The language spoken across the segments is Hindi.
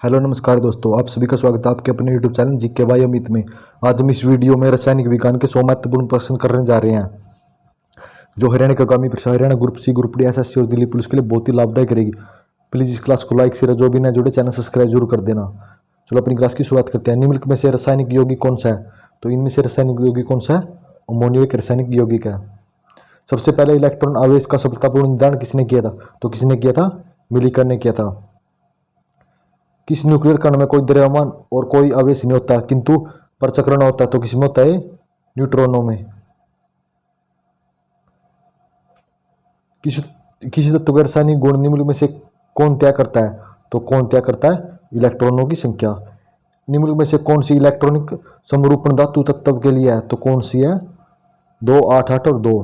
हेलो नमस्कार दोस्तों, आप सभी का स्वागत है आपके अपने YouTube channel GK by Amit में। आज हम इस वीडियो में रासायनिक विज्ञान के 100 महत्वपूर्ण प्रश्न करने जा रहे हैं जो हरियाणा का आगामी परीक्षा Haryana group C, group D, SSC और दिल्ली पुलिस के लिए बहुत ही लाभदायक रहेगी। प्लीज इस क्लास को लाइक शेयर, जो भी नए जुड़े चैनल सब्सक्राइब जरूर कर देना। चलो अपनी क्लास की शुरुआत करते हैं। निम्नलिखित में से रासायनिक यौगिक कौन सा है? तो इनमें से रासायनिक यौगिक कौन सा है? अमोनिया एक रासायनिक यौगिक है। सबसे पहले इलेक्ट्रॉन आवेश का सफलतापूर्ण निर्धारण किसने किया था? तो किसने किया था? मिलिकन ने किया था। किस न्यूक्लियर कण में कोई द्रव्यमान और कोई आवेश नहीं होता किंतु परचक्रण होता है? तो किसमें होता है? न्यूट्रॉनों में। किसी तत्व के रासायनिक गुण निम्नलिखित में से कौन तय करता है? तो कौन तय करता है? इलेक्ट्रॉनों की संख्या। निम्नलिखित में से कौन सी इलेक्ट्रॉनिक समरूपण धातु तत्व के लिए है? तो कौन सी है? 2, 8, 8 और 2।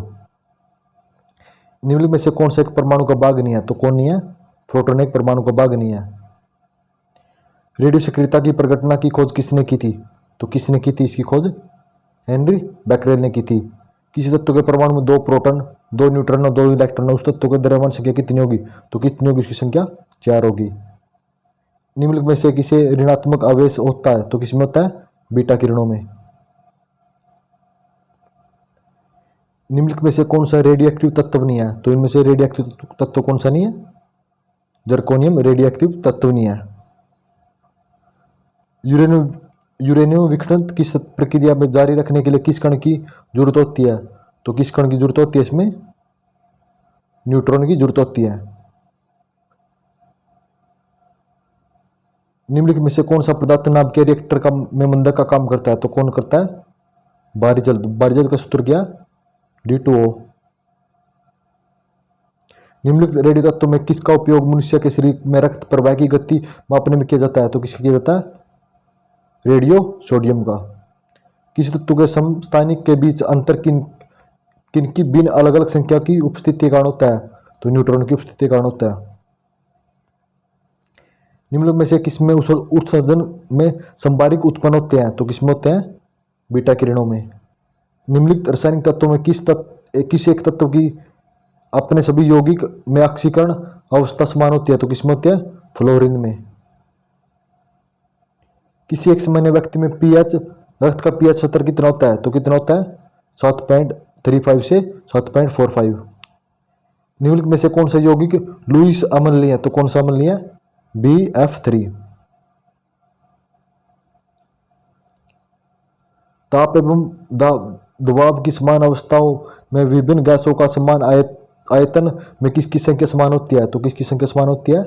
निम्नलिखित में से कौन सा एक परमाणु का भाग नहीं है? तो कौन नहीं है? प्रोटॉन एक परमाणु का भाग नहीं है। रेडियो सक्रियता की प्रघटना की खोज किसने की थी? तो किसने की थी इसकी खोज? हेनरी बैकरेल ने की थी। किसी तत्व के परमाणु में 2 प्रोटॉन, 2 न्यूट्रॉन और 2 इलेक्ट्रॉन, उस तत्व की द्रव्यमान संख्या कितनी होगी? तो कितनी होगी उसकी संख्या? 4 होगी। निम्नलिखित में से किसे ऋणात्मक आवेश होता है? तो किसमें होता है? बीटा किरणों में। निम्नलिखित में से कौन सा रेडियोएक्टिव तत्व नहीं है? तो इनमें से रेडियोएक्टिव तत्व कौन सा नहीं है? जर्कोनियम रेडियोएक्टिव तत्व नहीं है। यूरेनियम विखंडन किस प्रक्रिया में जारी रखने के लिए किस कण की जरूरत होती है? तो किस कण की जरूरत होती है इसमें? न्यूट्रॉन की जरूरत होती है। निम्नलिखित में से कौन सा पदार्थ नाभिकीय के रिएक्टर का में मंदक का काम करता है? तो कौन करता है? बारीजल का सूत्र क्या? D2O। निम्नलिखित रेडियो तत्व में किसका उपयोग मनुष्य के शरीर में रक्त प्रवाह की गति मापने में किया जाता है? तो किसका किया जाता है? रेडियो सोडियम का। किसी तत्व के समस्थानिक के बीच अंतर किनकी भिन्न अलग अलग संख्या की उपस्थिति के कारण होता है? तो न्यूट्रॉन की उपस्थिति के कारण होता है। निम्नलिखित में से किसमें उत्सर्जन में संभारिक उत्पन्न होते हैं? तो किसमें होते हैं? बीटा किरणों में। निम्नलिखित रासायनिक तत्वों में किस एक तत्व की अपने सभी यौगिक में ऑक्सीकरण अवस्था समान होती है? तो किसमें होती है? फ्लोरीन में। किसी एक सामान्य व्यक्ति में पीएच रक्त का पीएच स्तर कितना होता है? तो कितना होता है? 7.35 से 7.45। निम्नलिखित में से कौन सा यौगिक लुईस अम्लीय है? तो कौन सा अम्लीय है? BF3। ताप एवं दबाव की समान अवस्थाओं में विभिन्न गैसों का समान आयतन में किसकी संख्या समान होती है? तो किसकी संख्या समान होती है?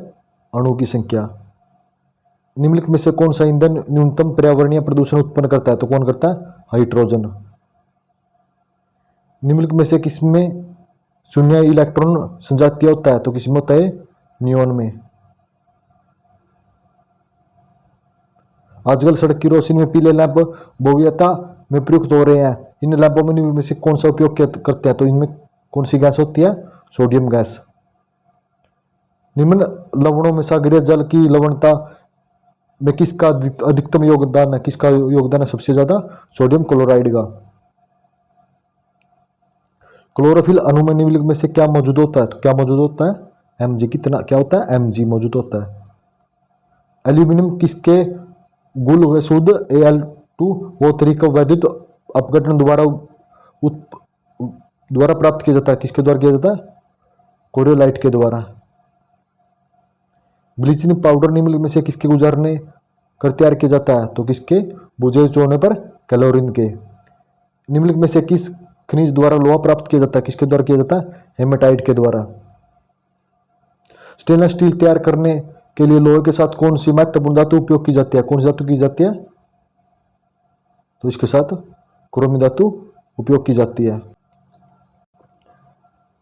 अणु की संख्या। निम्नलिखित में से कौन सा ईंधन न्यूनतम पर्यावरणीय प्रदूषण उत्पन्न करता है? तो कौन करता है? हाइड्रोजन। निम्नलिखित में से किसमें शून्य इलेक्ट्रॉन संजातीय होता है? तो किसमें होता है? नियोन में। आजकल सड़क की रोशनी में पीले लैंप बहुतायत में प्रयुक्त हो रहे हैं। इन लैंपों में निम्न में से कौन सा उपयोग करते हैं? तो इनमें कौन सी गैस होती है? Sodium gas. निम्न लवणों में सागरीय जल की लवणता में किसका अधिकतम योगदान है? किसका योगदान है सबसे ज्यादा? सोडियम क्लोराइड का। क्लोरोफिल अणु में निम्नलिखित में से क्या मौजूद होता है? तो क्या मौजूद होता है? Mg। कितना क्या होता है? Mg मौजूद होता है। एल्यूमिनियम किसके गुल हुए शुद्ध Al2O3 का वैद्युत अपघटन द्वारा प्राप्त किया जाता है? किसके द्वारा किया जाता है? कोरियोलाइट के द्वारा। ब्लीचिंग पाउडर निम्नलिखित में से किसके गुजारने कर तैयार किया जाता है? तो किसके बुझे होने पर? क्लोरीन के। निम्नलिखित में से किस खनिज द्वारा लोहा प्राप्त किया जाता है? किसके द्वारा किया जाता है? हेमेटाइट के द्वारा। स्टेनलेस स्टील तैयार करने के लिए लोहे के साथ कौन सी महत्वपूर्ण धातु उपयोग की जाती है? कौन सी धातु की जाती है? तो इसके साथ क्रोमी धातु उपयोग की जाती है।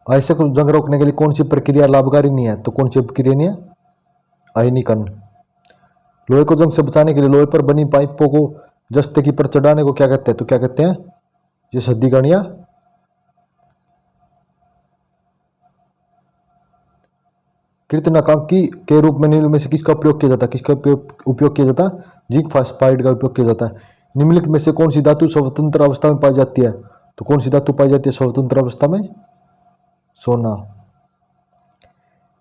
आयस्क को जंग रोकने के लिए कौन सी प्रक्रिया लाभकारी नहीं है? तो कौन सी प्रक्रिया नहीं है? आयनीकरण। लोहे को जंग से बचाने के लिए लोहे पर बनी पाइपों को जस्ते की पर चढ़ाने को क्या कहते हैं? तो क्या कहते हैं? ये शुद्धिकरण या कृतनाकांकी के रूप में निम्नलिखित में से किसका उपयोग किया जाता है? किसका उपयोग किया जाता है? जिंक फास्फाइड का उपयोग किया जाता है। निम्नलिखित में से कौन सी धातु स्वतंत्र अवस्था में पाई जाती है? तो कौन सी धातु पाई जाती है स्वतंत्र अवस्था में? सोना।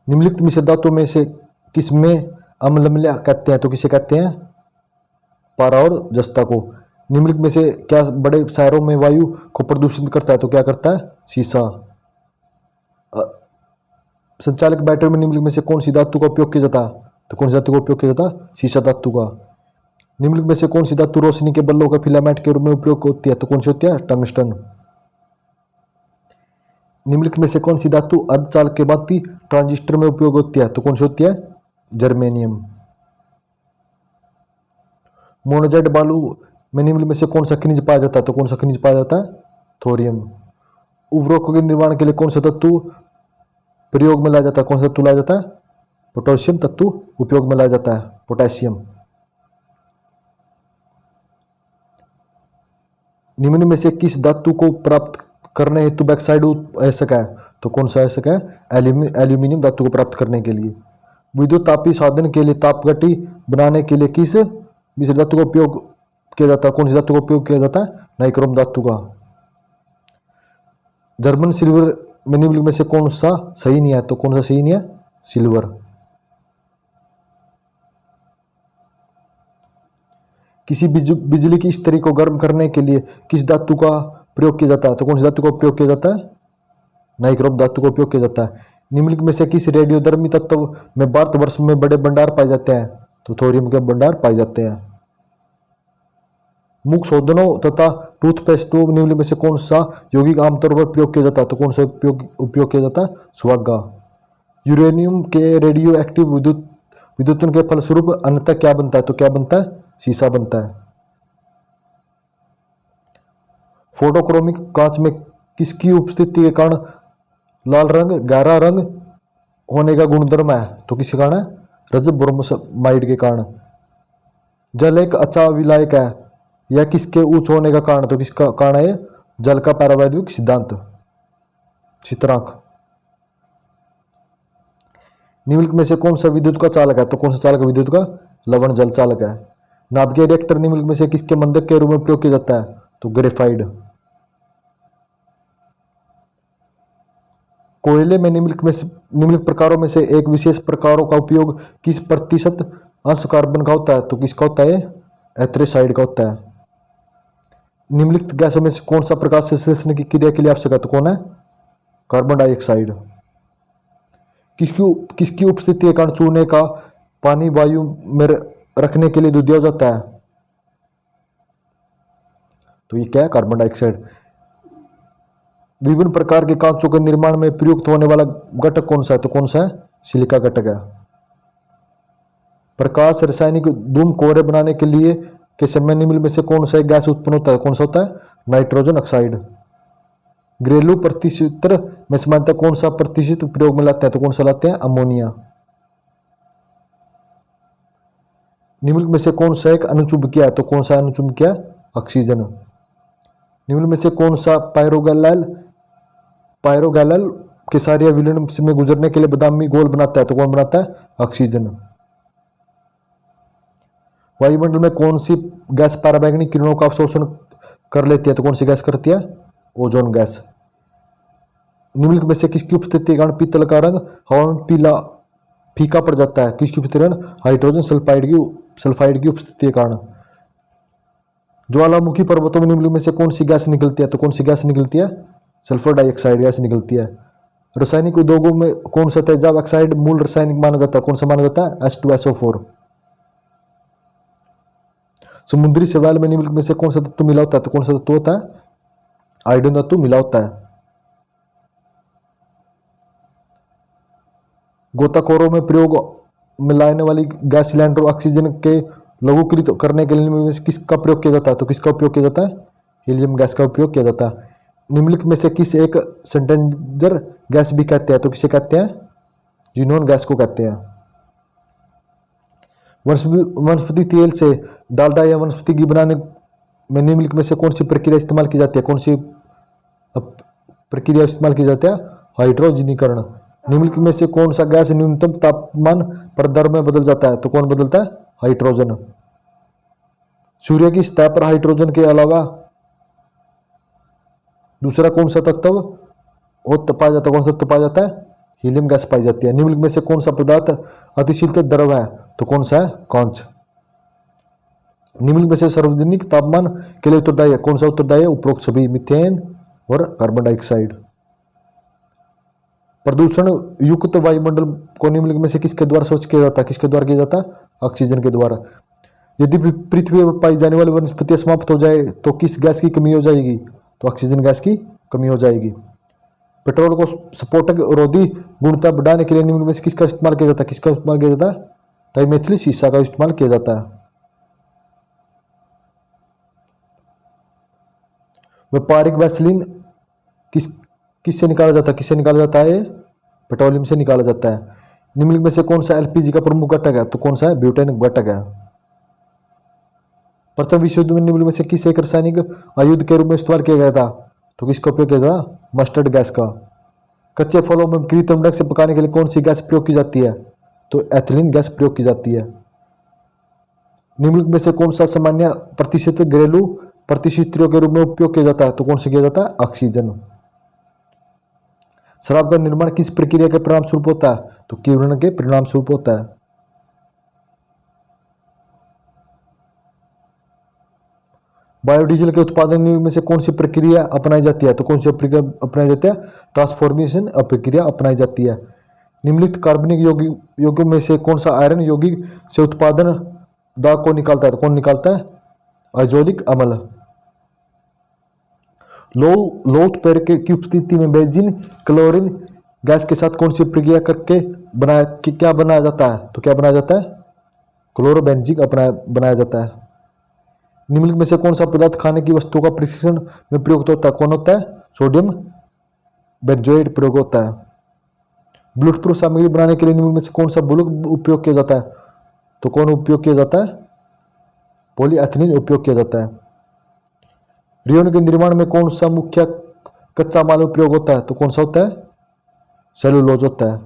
निम्नलिखित मिश्र धातु में से किसमें अम्ल कहते हैं तो किसे कहते हैं? पारा और जस्ता को। निम्नलिखित में से क्या बड़े शहरों में वायु को प्रदूषित करता है? तो क्या करता है? शीशा। संचालक बैटरी में निम्नलिखित में से कौन सी धातु का उपयोग किया जाता है? तो कौन सी धातु का उपयोग किया जाता है? शीशा धातु का। निम्नलिखित में से कौन सी धातु रोशनी के बल्लों के फिलामेंट के रूप में उपयोग होती है? तो कौन सी होती है? टंगस्टन। निम्नलिखित में से कौन सी धातु अर्धचालक के बाती ट्रांजिस्टर में उपयोग होती है? तो कौन सी होती है? जर्मेनियम। मोनोजाइट बालू में निम्नलिखित में से कौन सा खनिज पाया जाता है? तो कौन सा खनिज पाया जाता है? थोरियम। उर्वरकों के निर्माण के लिए कौन सा तत्व प्रयोग में लाया जाता है? कौन सा तत्व लाया जाता है? पोटेशियम तत्व उपयोग में लाया जाता है, पोटेशियम। निम्न में से किस धातु को प्राप्त करने हेतु बैक्साइड आवश्यक है? तो कौन सा आवश्यक है? एल्यूमिनियम धातु को प्राप्त करने के लिए। विद्युत तापीय साधन के लिए तापगट्टी बनाने के लिए किस मिश्र धातु का उपयोग किया जाता है? कौन सी धातु का उपयोग किया जाता है? नाइक्रोम धातु का। जर्मन सिल्वर में निम्नलिखित में से कौन सा सही नहीं है? तो कौन सा सही नहीं है? सिल्वर। किसी बिजली की इस्त्री को गर्म करने के लिए किस धातु का प्रयोग किया जाता है? तो कौन सी धातु का उपयोग किया जाता है? नाइक्रोम धातु का उपयोग किया जाता है। निम्नलिखित में से किस रेडियोधर्मी तत्व में भारतवर्ष में बड़े भंडार पाए जाते हैं? तो थोरियम के भंडार पाए जाते हैं। मुख शोधनों तथा टूथपेस्ट निम्नलिखित में से कौन सा यौगिक आमतौर पर प्रयोग किया जाता है? तो कौन सा उपयोग किया जाता है? सुहागा। यूरेनियम के रेडियो एक्टिव विद्युतन के फलस्वरूप अंततः क्या बनता है? तो क्या बनता है? शीशा बनता है। फोटोक्रोमिक कांच में किसकी उपस्थिति के कारण लाल रंग गहरा रंग होने का गुणधर्म है? तो किसके कारण है? रजत ब्रोमोसाइड के कारण। जल एक अच्छा विलायक है यह किसके उच्च होने का कारण? तो किसका कारण है? जल का परावैद्युतिक सिद्धांत, स्थिरांक। निम्नलिखित में से कौन सा विद्युत का चालक है? तो कौन सा चालक विद्युत का? लवण जल चालक है। नाभिकीय रिएक्टर निम्नलिखित में से किसके मंदक के रूप में प्रयोग किया जाता है? तो ग्रेफाइड। कोयले में निम्नलिखित प्रकारों में से एक विशेष प्रकारों का उपयोग किस प्रतिशत अंश कार्बन का होता है? तो किसका होता है? एंथ्रेसाइड का होता है। निम्नलिखित गैसों में से कौन सा प्रकाश संश्लेषण की क्रिया के लिए आवश्यक है? तो कौन है? Carbon dioxide. किसकी उपस्थिति के कारण चूने का पानी वायु में रखने के लिए दूध दिया जाता है? तो ये क्या है? Carbon dioxide. विभिन्न प्रकार के कांचों के निर्माण में प्रयुक्त होने वाला घटक कौन सा है? तो कौन सा है? सिलिका घटक है। प्रकाश रासायनिक धूम कोहरे बनाने के लिए के समय निम्नलिखित में से कौन सा गैस उत्पन्न होता है? कौन सा होता है? Nitrogen oxide. घरेलू प्रतिचित्र में सामान्यतः कौन सा प्रतिचित्र प्रयोग में लाते हैं? तो कौन सा लाते हैं? अमोनिया। निम्नलिखित में से कौन सा एक अणुचुंबकीय है? तो कौन सा अणुचुंबकीय है? ऑक्सीजन। निम्नलिखित में से कौन सा पायरोगैलल केसारिया विलयन में गुजरने के लिए बादामी गोल बनाता है? तो कौन बनाता है? ऑक्सीजन। वायुमंडल में कौन सी गैस पराबैंगनी किरणों का अवशोषण कर लेती है? तो कौन सी गैस करती है? Ozone gas. निम्नलिखित में से किसकी उपस्थिति के कारण पीतल का रंग हवा में पीला फीका पड़ जाता है? किसकी उपस्थिति के कारण? हाइड्रोजन सल्फाइड की उपस्थिति के कारण। ज्वालामुखी पर्वतों में निम्नलिखित में से कौन सी गैस निकलती है? तो कौन सी गैस निकलती है? सल्फर डाइऑक्साइड गैस निकलती है। रासायनिक उद्योगों में कौन सा तेजाब ऑक्साइड मूल रासायनिक माना जाता है? कौन सा माना जाता है? H2SO4। समुद्री शैवाल में निम्नलिखित में से कौन सा तत्व मिला होता है? तो कौन सा तत्व होता है? आयोडीन तत्व मिला होता है। गोताखोरों में प्रयोग में लाने वाली गैस सिलेंडर ऑक्सीजन के लघुकृत करने के लिए किसका प्रयोग किया जाता है? तो किसका उपयोग किया जाता है? हीलियम गैस का उपयोग किया जाता है। निम्नलिखित में से किस एक सेंटेंजर गैस भी कहते हैं? तो किसे कहते हैं? यूनोन गैस को कहते हैं। वनस्पति तेल से डालडा या वनस्पति घी बनाने में निम्नलिखित में से कौन सी प्रक्रिया इस्तेमाल की जाती है? कौन सी प्रक्रिया इस्तेमाल की जाती है? हाइड्रोजनीकरण। निम्नलिखित में से कौन सा गैस न्यूनतम तापमान पर दर में बदल जाता है? तो कौन बदलता है? हाइड्रोजन। सूर्य की सतह पर हाइड्रोजन के अलावा दूसरा कौन सा तत्व पाया जाता है? कौन सा तत्व पाया जाता है? हीलियम गैस पाई जाती है। निम्नलिखित में से कौन सा पदार्थ अतिशीतल द्रव है? तो कौन सा है? कांच। निम्नलिखित में से सार्वजनिक तापमान के लिए उत्तरदायी है? कौन सा उत्तरदायी है? उपरोक्त सभी, मीथेन और कार्बन डाइऑक्साइड। प्रदूषण युक्त वायुमंडल को निम्नलिखित में से किसके द्वारा स्वच्छ किया जाता है? किसके द्वारा किया जाता है? ऑक्सीजन के द्वारा। यदि पृथ्वी पर पाई जाने वाली वनस्पतियां समाप्त हो जाए तो किस गैस की कमी हो जाएगी? तो ऑक्सीजन गैस की कमी हो जाएगी। पेट्रोल को स्फोटक रोधी गुणता बढ़ाने के लिए निम्न में से किसका इस्तेमाल किया जाता है? किसका इस्तेमाल किया जाता है? डाइमेथिल शीशा का इस्तेमाल किया जाता है। व्यापारिक वैसलीन किससे निकाला जाता है? किससे निकाला जाता है? पेट्रोलियम से निकाला जाता है। निम्नलिखित में से कौन सा एलपीजी का प्रमुख घटक है? तो कौन सा है? ब्यूटेन घटक है। प्रथम विश्व युद्ध में निम्नलिखित में से किस एक रासायनिक आयुध के रूप में इस्तेमाल किया गया था? तो किसका उपयोग किया था? मस्टर्ड गैस का। कच्चे फलों में कृत्रिम ढंग से पकाने के लिए कौन सी गैस प्रयोग की जाती है? तो एथिलीन गैस प्रयोग की जाती है। निम्नलिखित में से कौन सा सामान्य प्रतिष्ठित घरेलू प्रतिष्ठितियों के रूप में उपयोग किया जाता है? तो कौन से किया जाता है? ऑक्सीजन। शराब का निर्माण किस प्रक्रिया के परिणाम स्वरूप होता है? तो किण्वन के परिणाम स्वरूप होता है। बायोडीजल के उत्पादन में से कौन सी प्रक्रिया अपनाई जाती है? तो कौन सी प्रक्रिया अपनाई जाती है? ट्रांसफॉर्मेशन प्रक्रिया अपनाई जाती है। निम्नलिखित कार्बनिक यौगिकों में से कौन सा आयरन यौगिक से उत्पादन दाग को निकालता है? तो कौन निकालता है? आइजोलिक अम्ल। लौह उत्प्रेरक की उपस्थिति में बेंजीन क्लोरीन गैस के साथ कौन सी प्रक्रिया करके क्या बनाया जाता है? तो क्या बनाया जाता है? क्लोरोबेंजीन बनाया जाता है। निम्नलिखित में से कौन सा पदार्थ खाने की वस्तुओं का प्रशिक्षण में प्रयुक्त होता है? कौन होता है? सोडियम बेंजोएट प्रयोग होता है। बुलेट प्रूफ सामग्री बनाने के लिए निम्नलिखित में से कौन सा बुलक उपयोग किया जाता है? तो कौन उपयोग किया जाता है? पॉलीएथिलीन उपयोग किया जाता है। रेयन के निर्माण में कौन सा मुख्य कच्चा माल उपयोग होता है? तो कौन सा होता है? सेलुलोज होता है।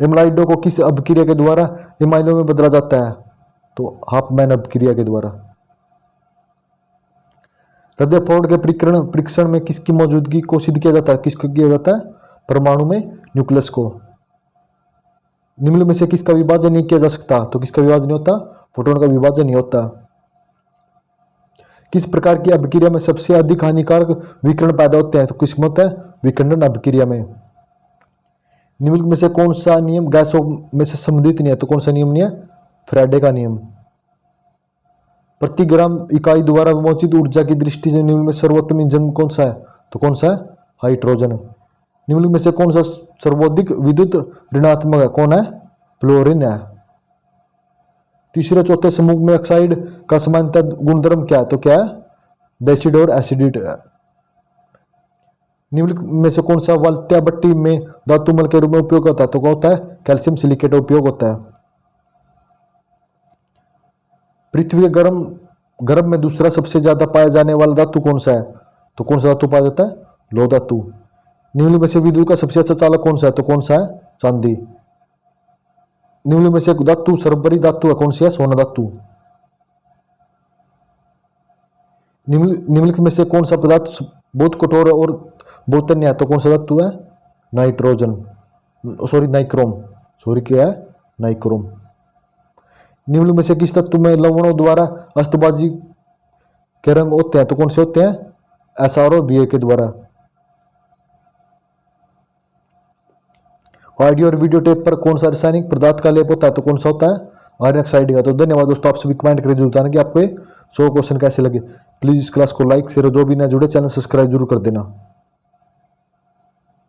एमाइडों को किस अपक्रिया के द्वारा एमाइडों में बदला जाता है? तो हाफमैन अपक्रिया के द्वारा। रदरफोर्ड के परीक्षण में किसकी मौजूदगी को सिद्ध किया जाता है? किसको किया जाता है? परमाणु में न्यूक्लियस को। निम्नलिखित में से किसका विभाजन नहीं किया जा सकता? तो किसका विभाजन नहीं होता? फोटोन का विभाजन नहीं होता। किस प्रकार की अभिक्रिया में सबसे अधिक हानिकारक विकिरण पैदा होते हैं? तो किसमें होता है? विखंडन अभिक्रिया में। निम्नलिखित में से कौन सा नियम गैसों में से संबंधित नहीं है? तो कौन सा नियम नहीं है? फ्राडे का नियम। प्रति ग्राम इकाई द्वारा विमोचित ऊर्जा की दृष्टि से निम्नलिखित में सर्वोत्तम ईंधन कौन सा है? तो कौन सा है? हाइड्रोजन। निम्नलिखित में से कौन सा सर्वाधिक विद्युत ऋणात्मक है? कौन है? फ्लोरीन है। तीसरे चौथे समूह में ऑक्साइड का समानता गुणधर्म क्या है? तो क्या है? बेसिड और एसिडिट है। निम्नलिखित में से कौन सा वाल्थ्या भट्टी में धातु मल के रूप में उपयोग होता है? तो क्या होता है? कैल्शियम सिलिकेट उपयोग होता है। पृथ्वी के गर्भ में दूसरा सबसे ज्यादा पाया जाने वाला धातु कौन सा है? तो कौन सा धातु पाया जाता है? लौह धातु। निम्नलिखित में से विद्युत का सबसे अच्छा चालक कौन सा है? तो कौन सा है? चांदी। निम्नलिखित में से धातु सर्वोपरि धातु है कौन सी है? सोना धातु। निम्नलिखित में से कौन सा पदार्थ बहुत कठोर और बहुत तन्य है? तो कौन सा धातु है? नाइक्रोम। क्या है? नाइक्रोम। निम्नलिखित में से किस तत्व में लवणों द्वारा अस्तबाजी के रंग होते हैं? तो कौन से होते हैं? एसआर और बीए के द्वारा। ऑडियो और वीडियो टेप पर कौन सा रासायनिक पदार्थ का लेप होता है? तो कौन सा होता है? आयरन ऑक्साइड का। तो धन्यवाद दोस्तों, आप सभी कमेंट करें जरूर बताना कि आपको 100 क्वेश्चन कैसे लगे। प्लीज इस क्लास को लाइक शेयर, जो भी ना जुड़े चैनल सब्सक्राइब जरूर कर देना।